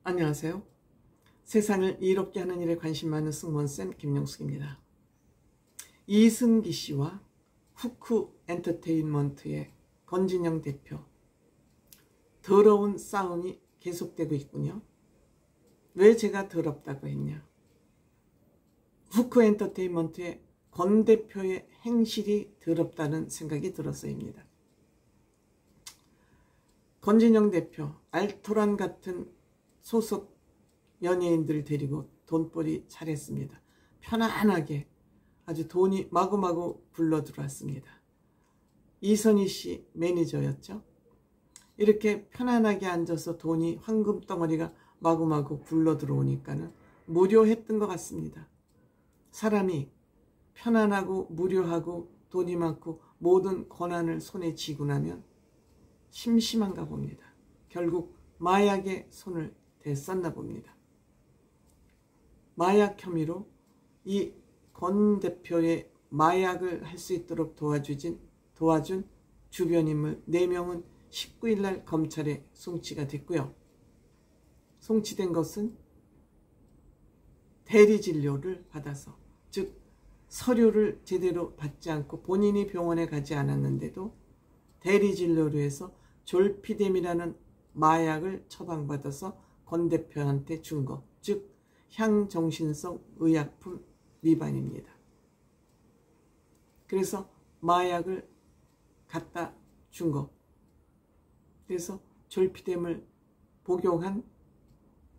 안녕하세요. 세상을 이롭게 하는 일에 관심 많은 승무원쌤 김영숙입니다. 이승기 씨와 후크 엔터테인먼트의 권진영 대표, 더러운 싸움이 계속되고 있군요. 왜 제가 더럽다고 했냐? 후크 엔터테인먼트의 권 대표의 행실이 더럽다는 생각이 들어서입니다. 권진영 대표, 알토란 같은 소속 연예인들 데리고 돈벌이 잘했습니다. 편안하게 아주 돈이 마구마구 굴러 들어왔습니다. 이선희 씨 매니저였죠. 이렇게 편안하게 앉아서 돈이 황금덩어리가 마구마구 굴러 들어오니까는 무료했던 것 같습니다. 사람이 편안하고 무료하고 돈이 많고 모든 권한을 손에 쥐고 나면 심심한가 봅니다. 결국 마약에 손을 댔었나 봅니다. 마약 혐의로 이 권 대표의 마약을 할 수 있도록 도와준 주변 인물 4명은 19일 날 검찰에 송치가 됐고요. 송치된 것은 대리 진료를 받아서, 즉 서류를 제대로 받지 않고 본인이 병원에 가지 않았는데도 대리 진료로 해서 졸피뎀이라는 마약을 처방받아서 권 대표한테 준 것, 즉 향정신성 의약품 위반입니다. 그래서 마약을 갖다 준 것, 그래서 졸피뎀을 복용한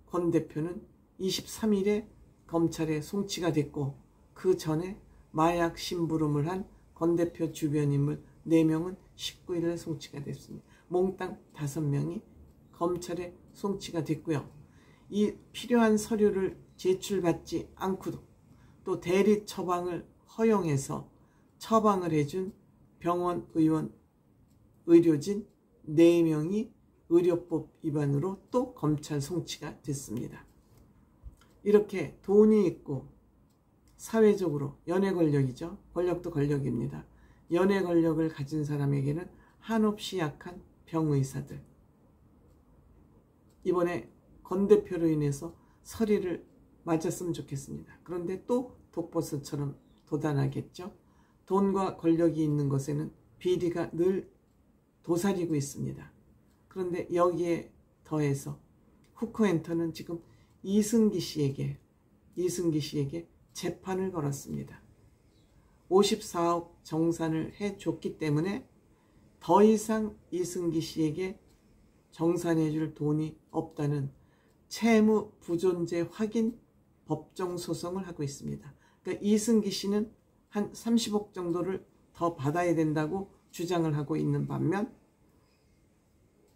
권 대표는 23일에 검찰에 송치가 됐고, 그 전에 마약 심부름을 한 권 대표 주변 인물 4명은 19일에 송치가 됐습니다. 몽땅 5명이 검찰에 송치가 됐고요. 이 필요한 서류를 제출받지 않고도 또 대리 처방을 허용해서 처방을 해준 병원, 의원, 의료진 4명이 의료법 위반으로 또 검찰 송치가 됐습니다. 이렇게 돈이 있고 사회적으로 연예 권력이죠. 권력도 권력입니다. 연예 권력을 가진 사람에게는 한없이 약한 병의사들, 이번에 권 대표로 인해서 서리를 맞았으면 좋겠습니다. 그런데 또 독버섯처럼 도단하겠죠. 돈과 권력이 있는 것에는 비리가 늘 도사리고 있습니다. 그런데 여기에 더해서 후크엔터는 지금 이승기 씨에게 재판을 걸었습니다. 54억 정산을 해줬기 때문에 더 이상 이승기 씨에게 정산해줄 돈이 없다는 채무 부존재 확인 법정 소송을 하고 있습니다. 그러니까 이승기 씨는 한 30억 정도를 더 받아야 된다고 주장을 하고 있는 반면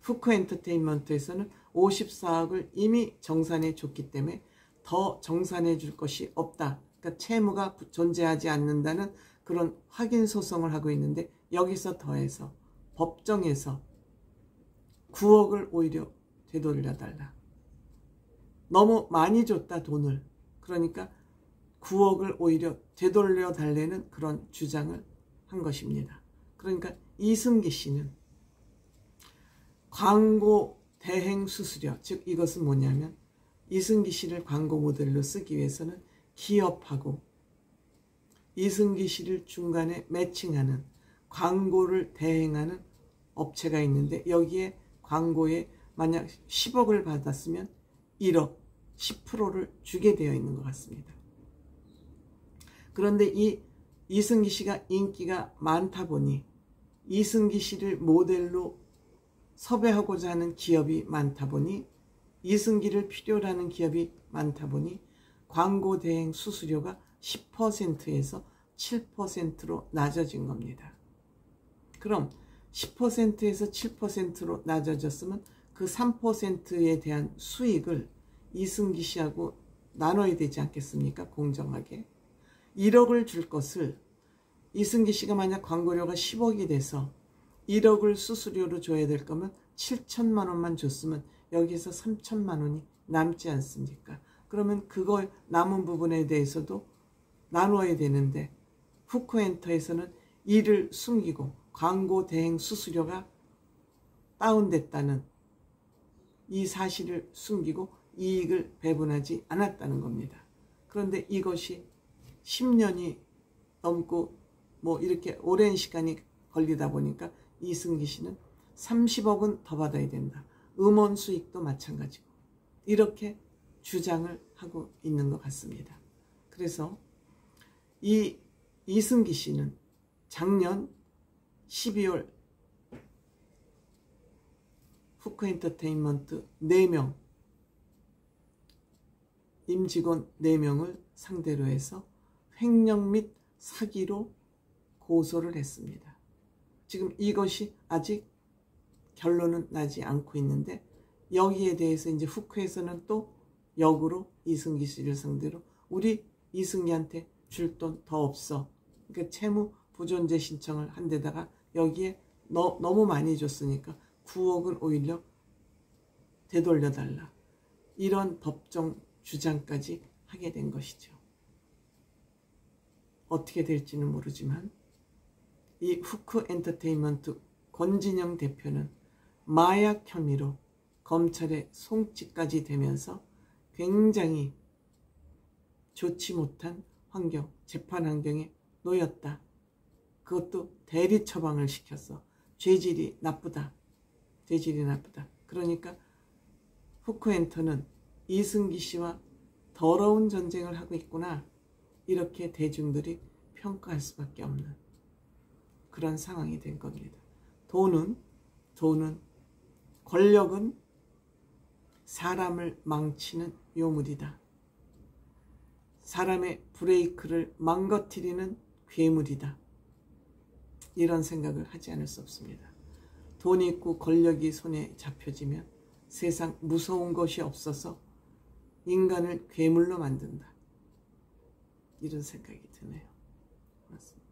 후크 엔터테인먼트에서는 54억을 이미 정산해 줬기 때문에 더 정산해 줄 것이 없다. 그러니까 채무가 존재하지 않는다는 그런 확인 소송을 하고 있는데, 여기서 더해서 법정에서 9억을 오히려 되돌려달라. 너무 많이 줬다 돈을. 그러니까 9억을 오히려 되돌려달라는 그런 주장을 한 것입니다. 그러니까 이승기 씨는 광고 대행 수수료, 즉 이것은 뭐냐면 이승기 씨를 광고 모델로 쓰기 위해서는 기업하고 이승기 씨를 중간에 매칭하는 광고를 대행하는 업체가 있는데, 여기에 광고에 만약 10억을 받았으면 1억 10%를 주게 되어 있는 것 같습니다. 그런데 이 이승기 씨가 인기가 많다 보니, 이승기 씨를 모델로 섭외하고자 하는 기업이 많다 보니, 이승기를 필요로 하는 기업이 많다 보니 광고 대행 수수료가 10%에서 7%로 낮아진 겁니다. 그럼 10%에서 7%로 낮아졌으면 그 3%에 대한 수익을 이승기 씨하고 나눠야 되지 않겠습니까? 공정하게. 1억을 줄 것을 이승기 씨가 만약 광고료가 10억이 돼서 1억을 수수료로 줘야 될 거면 7천만 원만 줬으면 여기서 3천만 원이 남지 않습니까? 그러면 그거 남은 부분에 대해서도 나눠야 되는데, 후크엔터에서는 이를 숨기고 광고 대행 수수료가 다운됐다는 이 사실을 숨기고 이익을 배분하지 않았다는 겁니다. 그런데 이것이 10년이 넘고 뭐 이렇게 오랜 시간이 걸리다 보니까 이승기 씨는 30억은 더 받아야 된다. 음원 수익도 마찬가지고 이렇게 주장을 하고 있는 것 같습니다. 그래서 이 이승기 씨는 작년 12월 후크엔터테인먼트 4명 임직원 4명을 상대로 해서 횡령 및 사기로 고소를 했습니다. 지금 이것이 아직 결론은 나지 않고 있는데 여기에 대해서 이제 후크에서는 또 역으로 이승기 씨를 상대로 우리 이승기한테 줄 돈 더 없어. 그러니까 채무 부존재 신청을 한 데다가 여기에 너무 많이 줬으니까 9억은 오히려 되돌려달라. 이런 법정 주장까지 하게 된 것이죠. 어떻게 될지는 모르지만 이 후크 엔터테인먼트 권진영 대표는 마약 혐의로 검찰에 송치까지 되면서 굉장히 좋지 못한 환경, 재판 환경에 놓였다. 그것도 대리 처방을 시켰어. 죄질이 나쁘다. 죄질이 나쁘다. 그러니까 후크엔터는 이승기 씨와 더러운 전쟁을 하고 있구나. 이렇게 대중들이 평가할 수밖에 없는 그런 상황이 된 겁니다. 돈은 권력은 사람을 망치는 요물이다. 사람의 브레이크를 망가뜨리는 괴물이다. 이런 생각을 하지 않을 수 없습니다. 돈이 있고 권력이 손에 잡혀지면 세상 무서운 것이 없어서 인간을 괴물로 만든다. 이런 생각이 드네요. 맞습니다.